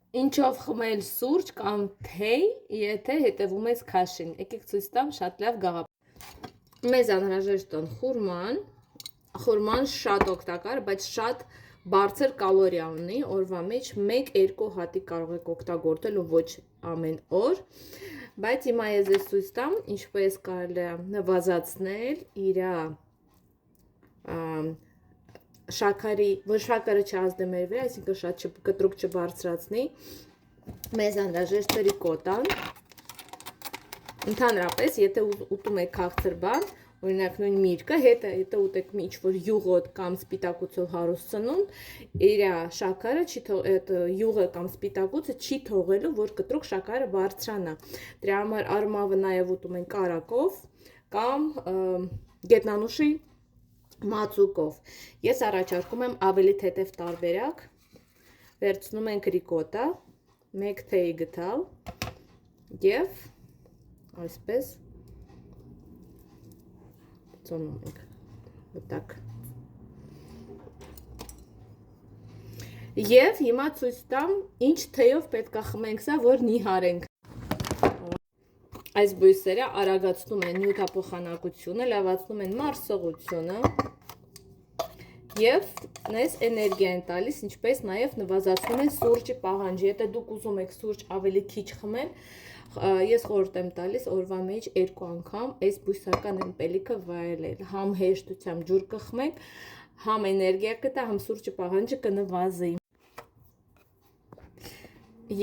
Ինչով խմել սուրճ կամ թեյ, եթե հետևում ես քաշին։ Եկեք ցույց տամ շատ լավ գաղափար։ Մեզ անհրաժեշտ են խորման շատ օգտակար, բայց շատ բարձր կալորիա ունի, օրվա մեջ 1-2 հատիկ կարող եք օգտագործել ու ոչ ամեն օր, բայց հիմա ես ձեզ ցույց տամ, ինչպես կարելի է նվազացնել իր շաքարը չազդի մեր վրա, այսինքն շատ կտրուկ չբարձրացնի, մեզ անհրաժեշտ է ռիկոտան։ Ընդհանրապես, եթե ուտում եք քաղցր բան, օրինակ նույն միրգը, հետը ուտեք մի ինչ-որ յուղոտ կամ սպիտակուցով հարուստ սնունդ, իր շաքարը յուղը կամ սպիտակուցը չի թողելու, որ կտրուկ շաքարը բարձրանա։ Դրա համար արմավը նաև ուտում են կարակով կամ գետնանուշի մածուկով։ Ես առաջարկում եմ ավելի թեթև տարբերակ, վերցնում ենք ռիկոտա, 1 թեյ գդալ և այսպես ծոնում ենք, վտակ։ Եվ հիմա ցույց տամ, ինչ թեյով պետք է խմենք սա, որ նիհարենք։ Այս բույսերը արագացնում են նյութափոխանակությունը, լավացնում են մարսողությունը և մեզ էներգիա են տալիս, ինչպես նաև նվազացնում են սուրճի պահանջը։ Եթե դուք ուզում եք սուրճ ավելի քիչ խմել, ես խորհուրդ եմ տալիս օրվա մեջ 2 անգամ այս բույսական ըմպելիքը վայելել։ Համ հեշտությամբ ջուր կխմեք, համ էներգիա կտա, համ սուրճի պահանջը կնվազի։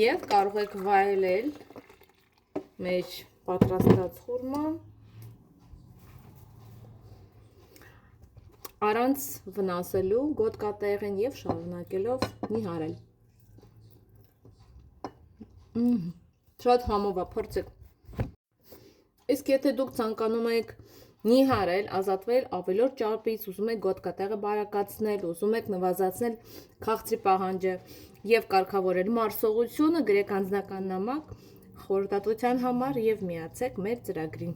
Եվ կարող եք վայելել մեր պատրաստած խորման առանց վնասելու գոտկատեղեն և շարունակելով նիհարել։ Շատ համով է, փորձեք։ Իսկ եթե դուք ցանկանում եք նիհարել, ազատվել ավելորդ ճարպից, ուզում եք գոտկատեղը բարակացնել, ուզում եք նվազացնել քաղցրի պահանջը և կարգավորել մարսողությունը, գրեք անձնական նամակ խորհրդատվության համար և միացեք մեր ծրագրին։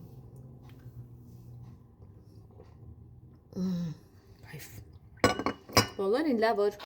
Բոլորին լավ օր։